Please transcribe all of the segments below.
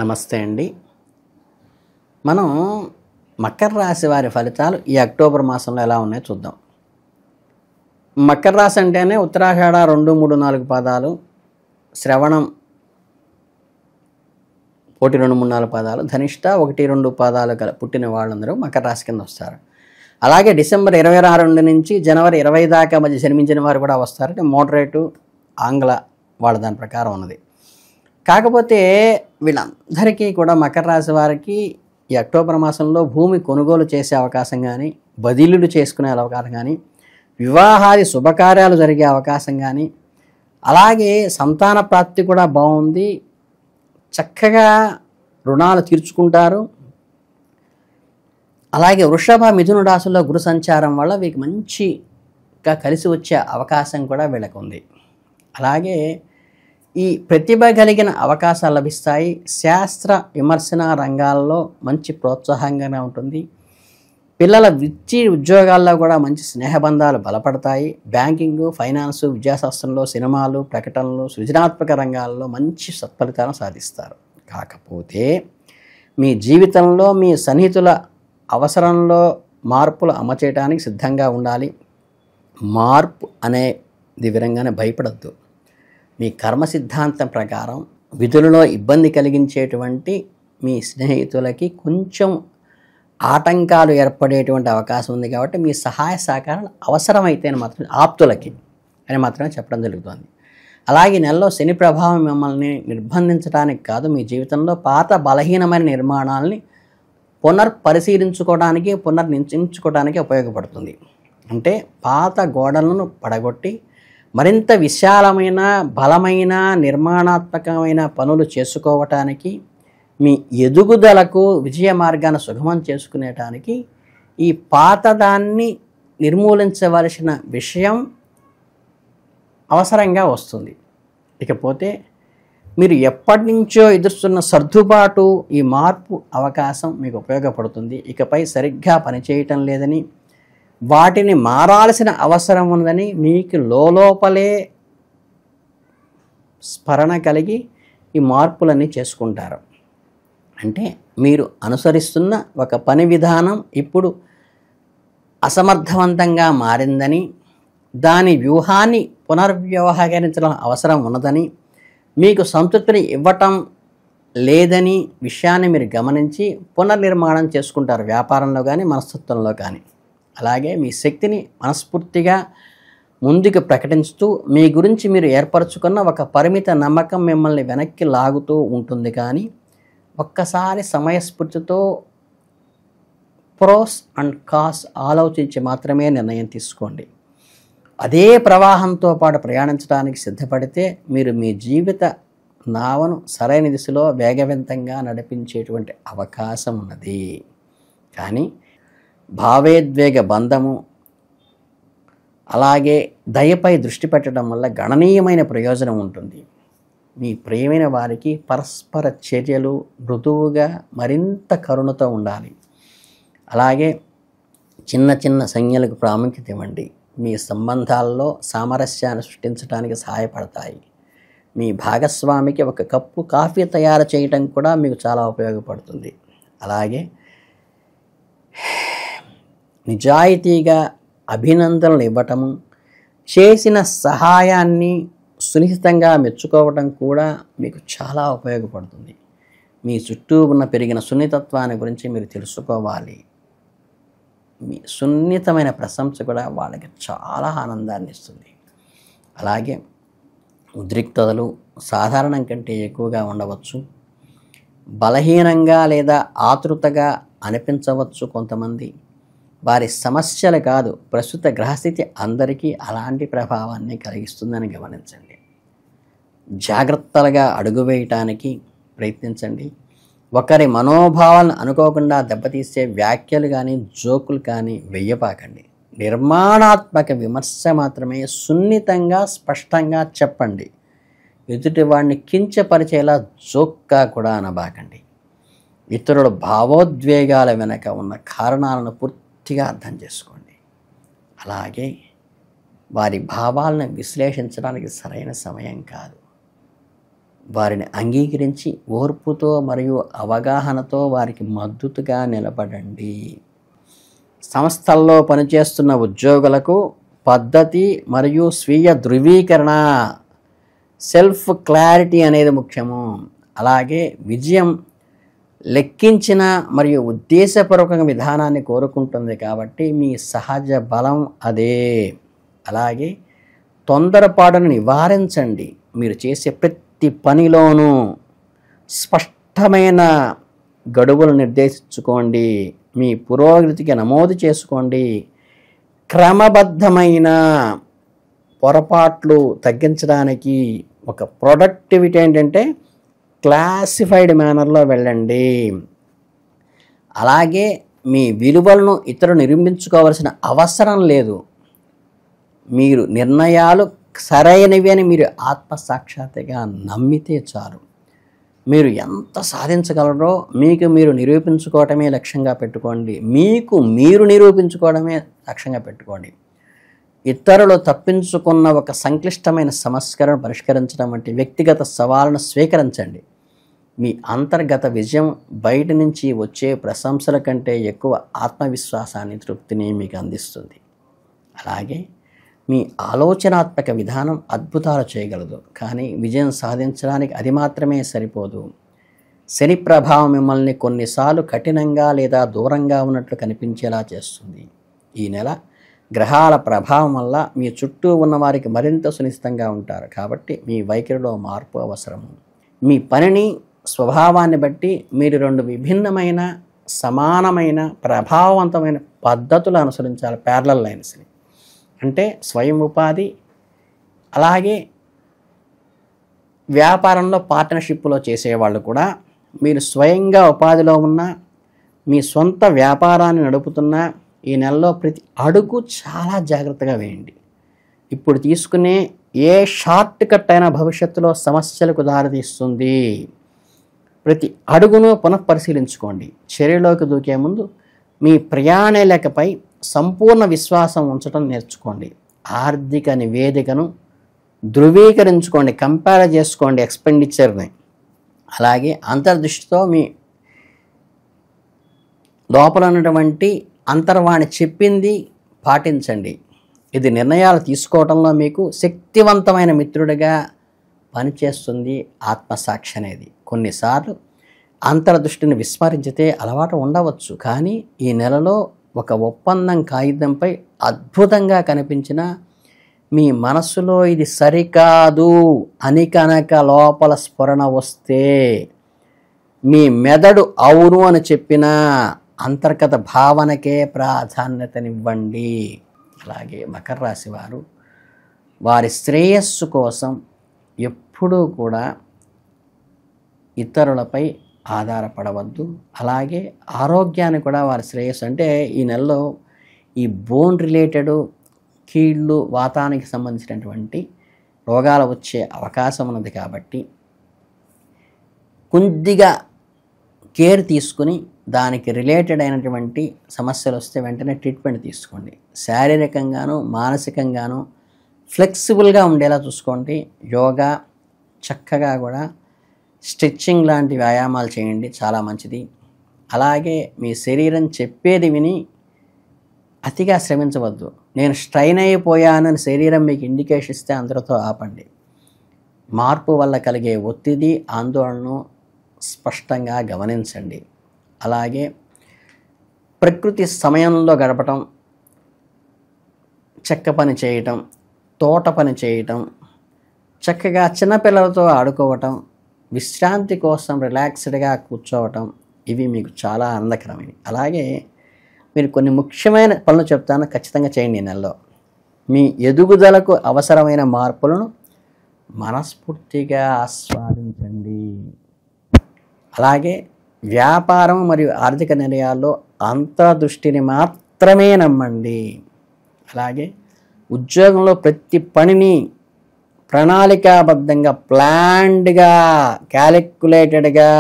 నమస్తే అండి. మనం మకర రాశి వారి ఫలితాలు ఈ అక్టోబర్ మాసంలో ఎలా ఉన్నాయో చూద్దాం. మకర రాశి అంటేనే ఉత్తరాషాఢ 2, 3, 4 పాదాలు, శ్రవణం 1, 2, 3, 4 పాదాలు, ధనిష్ట 1, 2 పాదాలు పుట్టిన వాళ్ళందరూ మకర రాశి కింద వస్తారు. అలాగే డిసెంబర్ 26 నుంచి జనవరి 20 దాకా మధ్య జన్మించిన వారు కూడా వస్తారు. అంటే మోడరేటు ఆంగ్ల వాళ్ళ దాని ప్రకారం ఉన్నది. కాకపోతే వీళ్ళందరికీ కూడా మకర రాశి వారికి ఈ అక్టోబర్ మాసంలో భూమి కొనుగోలు చేసే అవకాశం కానీ, బదిలీలు చేసుకునే అవకాశం కానీ, వివాహాది శుభకార్యాలు జరిగే అవకాశం కానీ, అలాగే సంతాన ప్రాప్తి కూడా బాగుంది. చక్కగా రుణాలు తీర్చుకుంటారు. అలాగే వృషభ, మిథున రాశుల్లో గురు సంచారం వల్ల వీరికి మంచిగా కలిసి వచ్చే అవకాశం కూడా వీళ్ళకు ఉంది. అలాగే ఈ ప్రతిభ కలిగిన అవకాశాలు లభిస్తాయి. శాస్త్ర విమర్శన రంగాల్లో మంచి ప్రోత్సాహంగానే ఉంటుంది. పిల్లల వృత్తి ఉద్యోగాల్లో కూడా మంచి స్నేహబంధాలు బలపడతాయి. బ్యాంకింగు, ఫైనాన్సు, విద్యాశాస్త్రంలో, సినిమాలు, ప్రకటనలు, సృజనాత్మక రంగాల్లో మంచి సత్ఫలితాలను సాధిస్తారు. కాకపోతే మీ జీవితంలో మీ సన్నిహితుల అవసరంలో మార్పులు అమర్చేయడానికి సిద్ధంగా ఉండాలి. మార్పు అనేది విధంగానే భయపడద్దు. మీ కర్మ సిద్ధాంతం ప్రకారం విధులలో ఇబ్బంది కలిగించేటువంటి మీ స్నేహితులకి కొంచెం ఆటంకాలు ఏర్పడేటువంటి అవకాశం ఉంది. కాబట్టి మీ సహాయ సహకారాలు అవసరమైతే మాత్రమే ఆప్తులకి అని మాత్రమే చెప్పడం జరుగుతుంది. అలాగే నెలలో శని ప్రభావం మిమ్మల్ని నిర్బంధించడానికి కాదు, మీ జీవితంలో పాత బలహీనమైన నిర్మాణాలని పునర్పరిశీలించుకోవడానికి, పునర్నిర్మించుకోవడానికి ఉపయోగపడుతుంది. అంటే పాత గోడలను పడగొట్టి మరింత విశాలమైన, బలమైన, నిర్మాణాత్మకమైన పనులు చేసుకోవటానికి, మీ ఎదుగుదలకు, విజయ మార్గాన్ని సుగమం చేసుకునేటానికి ఈ పాతదాన్ని నిర్మూలించవలసిన విషయం అవసరంగా వస్తుంది. ఇకపోతే మీరు ఎప్పటి నుంచో ఎదురుస్తున్న సర్దుబాటు, ఈ మార్పు అవకాశం మీకు ఉపయోగపడుతుంది. ఇకపై సరిగ్గా పనిచేయటం లేదని, వాటిని మారాల్సిన అవసరం ఉందని మీకు లోపలే స్మరణ కలిగి ఈ మార్పులన్నీ చేసుకుంటారు. అంటే మీరు అనుసరిస్తున్న ఒక పని విధానం ఇప్పుడు అసమర్థవంతంగా మారిందని, దాని వ్యూహాన్ని పునర్వ్యవహరించడం అవసరం ఉన్నదని, మీకు సంతృప్తిని ఇవ్వటం లేదని విషయాన్ని మీరు గమనించి పునర్నిర్మాణం చేసుకుంటారు. వ్యాపారంలో కానీ, మనస్తత్వంలో కానీ. అలాగే మీ శక్తిని మనస్ఫూర్తిగా ముందుకు ప్రకటించుతూ మీ గురించి మీరు ఏర్పరచుకున్న ఒక పరిమిత నమ్మకం మిమ్మల్ని వెనక్కి లాగుతూ ఉంటుంది. కానీ ఒక్కసారి సమయస్ఫూర్తితో ప్రోస్ అండ్ కాస్ ఆలోచించి మాత్రమే నిర్ణయం తీసుకోండి. అదే ప్రవాహంతో పాటు ప్రయాణించడానికి సిద్ధపడితే మీరు మీ జీవిత నావను సరైన దిశలో వేగవంతంగా నడిపించేటువంటి అవకాశం ఉన్నది. కానీ భావోద్వేగ బంధము, అలాగే దయపై దృష్టి పెట్టడం వల్ల గణనీయమైన ప్రయోజనం ఉంటుంది. మీ ప్రియమైన వారికి పరస్పర చర్యలు మృదువుగా, మరింత కరుణతో ఉండాలి. అలాగే చిన్న చిన్న సంజ్ఞలకు ప్రాముఖ్యత ఇవ్వండి. మీ సంబంధాల్లో సామరస్యాన్ని సృష్టించడానికి సహాయపడతాయి. మీ భాగస్వామికి ఒక కప్పు కాఫీ తయారు చేయటం కూడా మీకు చాలా ఉపయోగపడుతుంది. అలాగే నిజాయితీగా అభినందనలు ఇవ్వటము, చేసిన సహాయాన్ని సునిశ్చితంగా మెచ్చుకోవటం కూడా మీకు చాలా ఉపయోగపడుతుంది. మీ చుట్టూ ఉన్న పెరిగిన సున్నితత్వాన్ని గురించి మీరు తెలుసుకోవాలి. మీ సున్నితమైన ప్రశంస కూడా వాళ్ళకి చాలా ఆనందాన్ని ఇస్తుంది. అలాగే ఉద్రిక్తతలు సాధారణం కంటే ఎక్కువగా ఉండవచ్చు. బలహీనంగా లేదా ఆతృతగా అనిపించవచ్చు కొంతమంది. వారి సమస్యలు కాదు, ప్రస్తుత గ్రహస్థితి అందరికీ అలాంటి ప్రభావాన్ని కలిగిస్తుందని గమనించండి. జాగ్రత్తలుగా అడుగు వేయటానికి ప్రయత్నించండి. ఒకరి మనోభావాలను అనుకోకుండా దెబ్బతీసే వ్యాఖ్యలు కానీ, జోకులు కానీ వెయ్యపాకండి. నిర్మాణాత్మక విమర్శ మాత్రమే సున్నితంగా, స్పష్టంగా చెప్పండి. ఎదుటి వాడిని కించపరిచేలా జోక్గా కూడా అనబాకండి. ఇతరుల భావోద్వేగాల వెనక ఉన్న కారణాలను పూర్తిగా అర్థం చేసుకోండి. అలాగే వారి భావాలను విశ్లేషించడానికి సరైన సమయం కాదు. వారిని అంగీకరించి ఓర్పుతో మరియు అవగాహనతో వారికి మద్దతుగా నిలబడండి. సంస్థల్లో పనిచేస్తున్న ఉద్యోగులకు పద్ధతి మరియు స్వీయ ధృవీకరణ, సెల్ఫ్ క్లారిటీ అనేది ముఖ్యము. అలాగే విజయం లెక్కించిన మరియు ఉద్దేశపూర్వక విధానాన్ని కోరుకుంటుంది కాబట్టి మీ సహజ బలం అదే. అలాగే తొందరపాటును నివారించండి. మీరు చేసే ప్రతి పనిలోనూ స్పష్టమైన గడువులు నిర్దేశించుకోండి. మీ పురోగతికి నమోదు చేసుకోండి. క్రమబద్ధమైన పొరపాట్లు తగ్గించడానికి ఒక ప్రొడక్టివిటీ ఏంటంటే క్లాసిఫైడ్ మేనర్లో వెళ్ళండి. అలాగే మీ విలువలను ఇతరులు నిరూపించుకోవాల్సిన అవసరం లేదు. మీరు నిర్ణయాలు సరైనవి అని మీరు ఆత్మసాక్షాత్తుగా నమ్మితే చాలు. మీరు ఎంత సాధించగలరో మీకు మీరు నిరూపించుకోవటమే లక్ష్యంగా పెట్టుకోండి. మీకు మీరు నిరూపించుకోవడమే లక్ష్యంగా పెట్టుకోండి. ఇతరులు తప్పించుకున్న ఒక సంక్లిష్టమైన సమస్యలను పరిష్కరించడం వంటి వ్యక్తిగత సవాళ్ళను స్వీకరించండి. మీ అంతర్గత విజయం బయట నుంచి వచ్చే ప్రశంసల కంటే ఎక్కువ ఆత్మవిశ్వాసాన్ని, తృప్తిని మీకు అందిస్తుంది. అలాగే మీ ఆలోచనాత్మక విధానం అద్భుతాలు చేయగలదు, కానీ విజయం సాధించడానికి అది మాత్రమే సరిపోదు. శని ప్రభావం మిమ్మల్ని కొన్నిసార్లు కఠినంగా లేదా దూరంగా ఉన్నట్లు కనిపించేలా చేస్తుంది. ఈ నెల గ్రహాల ప్రభావం వల్ల మీ చుట్టూ ఉన్న వారికి మరింత సునిశ్చితంగా ఉంటారు. కాబట్టి మీ వైఖరిలో మార్పు అవసరము. మీ పనిని, స్వభావాన్ని బట్టి మీరు రెండు విభిన్నమైన, సమానమైన, ప్రభావవంతమైన పద్ధతులు అనుసరించాలి. ప్యారలల్ లైన్స్ని అంటే స్వయం ఉపాధి, అలాగే వ్యాపారంలో పార్ట్నర్షిప్లో చేసేవాళ్ళు కూడా మీరు స్వయంగా ఉపాధిలో ఉన్న, మీ సొంత వ్యాపారాన్ని నడుపుతున్న ఈ నెలలో ప్రతి అడుగు చాలా జాగ్రత్తగా వేయండి. ఇప్పుడు తీసుకునే ఏ షార్ట్ కట్ అయినా భవిష్యత్తులో సమస్యలకు దారితీస్తుంది. ప్రతి అడుగును పునఃపరిశీలించుకోండి. చర్యలోకి దూకే ముందు మీ ప్రయాణాలపై సంపూర్ణ విశ్వాసం ఉంచడం నేర్చుకోండి. ఆర్థిక నివేదికను ధృవీకరించుకోండి, కంపేర్ చేసుకోండి ఎక్స్పెండిచర్ని. అలాగే అంతర్దృష్టితో మీ లోపల ఉన్నటువంటి అంతర్వాణి చెప్పింది పాటించండి. ఇది నిర్ణయాలు తీసుకోవడంలో మీకు శక్తివంతమైన మిత్రుడిగా పనిచేస్తుంది. ఆత్మసాక్షి అనేది కొన్నిసార్లు అంతర్దృష్టిని విస్మరించితే అలవాటు ఉండవచ్చు, కానీ ఈ నెలలో ఒక ఒప్పందం కాగితంపై అద్భుతంగా కనిపించిన మీ మనస్సులో ఇది సరికాదు అని కనుక లోపల స్ఫురణ వస్తే, మీ మెదడు అవును అని చెప్పిన అంతర్గత భావనకే ప్రాధాన్యతనివ్వండి. అలాగే మకర రాశి వారు వారి శ్రేయస్సు కోసం ఎప్పుడూ కూడా ఇతరులపై ఆధారపడవద్దు. అలాగే ఆరోగ్యాన్ని కూడా వారి శ్రేయస్సు అంటే ఈ నెలలో ఈ బోన్ రిలేటెడ్, కీళ్ళు, వాతానికి సంబంధించినటువంటి రోగాలు వచ్చే అవకాశం ఉన్నది. కాబట్టి కొద్దిగా కేర్ తీసుకుని దానికి రిలేటెడ్ అయినటువంటి సమస్యలు వస్తే వెంటనే ట్రీట్మెంట్ తీసుకోండి. శారీరకంగాను మానసికంగాను ఫ్లెక్సిబుల్గా ఉండేలా చూసుకోండి. యోగా, చక్కగా కూడా స్ట్రెచ్చింగ్ లాంటి వ్యాయామాలు చేయండి, చాలా మంచిది. అలాగే మీ శరీరం చెప్పేది విని అతిగా శ్రమించవద్దు. నేను స్ట్రైన్ అయిపోయానని శరీరం మీకు ఇండికేషన్ ఇస్తే అందరితో ఆపండి. మార్పు వల్ల కలిగే ఒత్తిడి, ఆందోళనను స్పష్టంగా గమనించండి. అలాగే ప్రకృతి సమయంలో గడపటం, చెక్క పని చేయటం, తోట పని చేయటం, చక్కగా చిన్నపిల్లలతో ఆడుకోవటం, విశ్రాంతి కోసం రిలాక్స్డ్గా కూర్చోవటం, ఇవి మీకు చాలా ఆనందకరమైనవి. అలాగే మీరు కొన్ని ముఖ్యమైన పనులు చెప్తాను, ఖచ్చితంగా చేయండి ఈ నెలలో. మీ ఎదుగుదలకు అవసరమైన మార్పులను మనస్ఫూర్తిగా ఆస్వాదించండి. అలాగే వ్యాపారం మరియు ఆర్థిక నిర్ణయాల్లో అంతర్దృష్టిని మాత్రమే నమ్మండి. అలాగే ఉద్యోగంలో ప్రతి పనిని ప్రణాళికాబద్ధంగా, ప్లాన్డ్గా, క్యాలిక్యులేటెడ్గా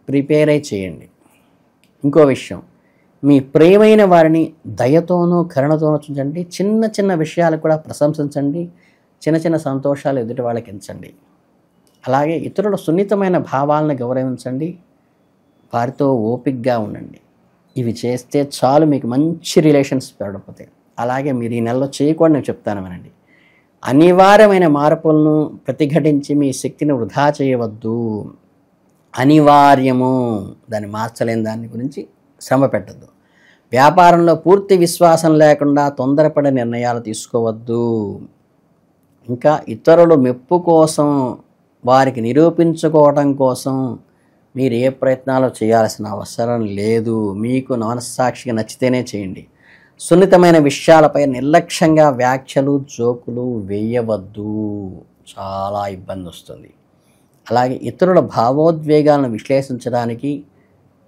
ప్రిపేర్ అయి చేయండి. ఇంకో విషయం, మీ ప్రియమైన వారిని దయతోనూ కరుణతోనూ చూడండి. చిన్న చిన్న విషయాలు కూడా ప్రశంసించండి. చిన్న చిన్న సంతోషాలు ఎదుటి వాళ్ళకి ఎంచండి. అలాగే ఇతరుల సున్నితమైన భావాలను గౌరవించండి, వారితో ఓపికగా ఉండండి. ఇవి చేస్తే చాలు మీకు మంచి రిలేషన్స్ పెరగకపోతాయి. అలాగే మీరు ఈ నెలలో చేయకూడదు నేను చెప్తాను వినండి. అనివార్యమైన మార్పులను ప్రతిఘటించి మీ శక్తిని వృధా చేయవద్దు. అనివార్యము, దాన్ని మార్చలేని దాని గురించి శ్రమ పెట్టద్దు. వ్యాపారంలో పూర్తి విశ్వాసం లేకుండా తొందరపడే నిర్ణయాలు తీసుకోవద్దు. ఇంకా ఇతరుల మెప్పు కోసం, వారికి నిరూపించుకోవడం కోసం మీరు ఏ ప్రయత్నాలు చేయాల్సిన అవసరం లేదు. మీకు మనస్సాక్షిగా నచ్చితేనే చేయండి. సున్నితమైన విషయాలపై నిర్లక్ష్యంగా వ్యాఖ్యలు, జోకులు వేయవద్దు, చాలా ఇబ్బంది వస్తుంది. అలాగే ఇతరుల భావోద్వేగాలను విశ్లేషించడానికి,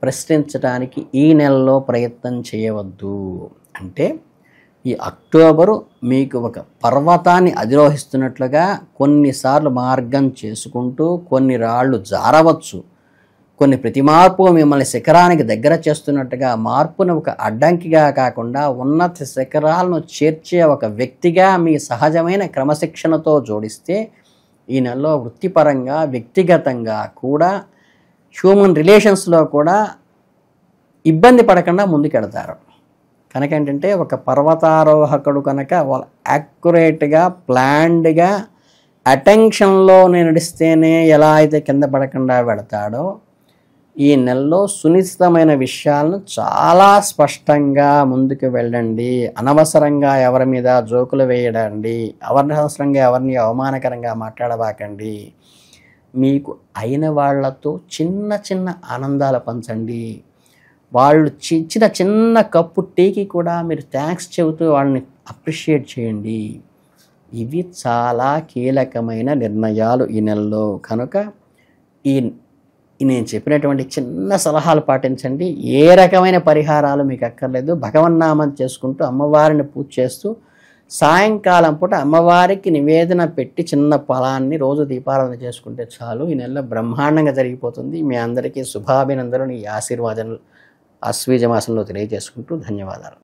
ప్రశ్నించడానికి ఈ నెలలో ప్రయత్నం చేయవద్దు. అంటే ఈ అక్టోబరు మీకు ఒక పర్వతాన్ని అధిరోహిస్తున్నట్లుగా కొన్నిసార్లు మార్గం చేసుకుంటూ కొన్ని రాళ్ళు జారవచ్చు. కొన్ని ప్రతి మార్పు మిమ్మల్ని శిఖరానికి దగ్గర చేస్తున్నట్టుగా, మార్పును ఒక అడ్డంకిగా కాకుండా ఉన్నత శిఖరాలను చేర్చే ఒక వ్యక్తిగా మీ సహజమైన క్రమశిక్షణతో జోడిస్తే ఈ నెలలో వృత్తిపరంగా, వ్యక్తిగతంగా కూడా, హ్యూమన్ రిలేషన్స్లో కూడా ఇబ్బంది పడకుండా ముందుకెడతారు. కనుక ఏంటంటే ఒక పర్వతారోహకుడు కనుక వాళ్ళు యాక్యురేట్గా, ప్లాన్డ్గా, అటెన్షన్లో నడిస్తేనే ఎలా అయితే కింద పడకుండా వెళతాడో, ఈ నెలలో సునిశ్చితమైన విషయాలను చాలా స్పష్టంగా ముందుకు వెళ్ళండి. అనవసరంగా ఎవరి మీద జోకులు వేయడండి, అనవసరంగా ఎవరిని అవమానకరంగా మాట్లాడబాకండి. మీకు అయిన వాళ్లతో చిన్న చిన్న ఆనందాలు పంచండి. వాళ్ళు ఇచ్చిన చిన్న కప్పు టీకి కూడా మీరు థ్యాంక్స్ చెబుతూ వాళ్ళని అప్రిషియేట్ చేయండి. ఇవి చాలా కీలకమైన నిర్ణయాలు ఈ నెలలో. కనుక ఈ నేను చెప్పినటువంటి చిన్న సలహాలు పాటించండి. ఏ రకమైన పరిహారాలు మీకు అక్కర్లేదు. భగవన్నామం చేసుకుంటూ, అమ్మవారిని పూజ చేస్తూ, సాయంకాలం పూట అమ్మవారికి నివేదన పెట్టి చిన్న ఫలాన్ని రోజు దీపారాధన చేసుకుంటే చాలు. ఈ నెలలో బ్రహ్మాండంగా జరిగిపోతుంది. మీ అందరికీ శుభాభినందనలు, ఈ ఆశీర్వాదాలు ఆశ్వీజ మాసంలో తెలియజేసుకుంటూ ధన్యవాదాలు.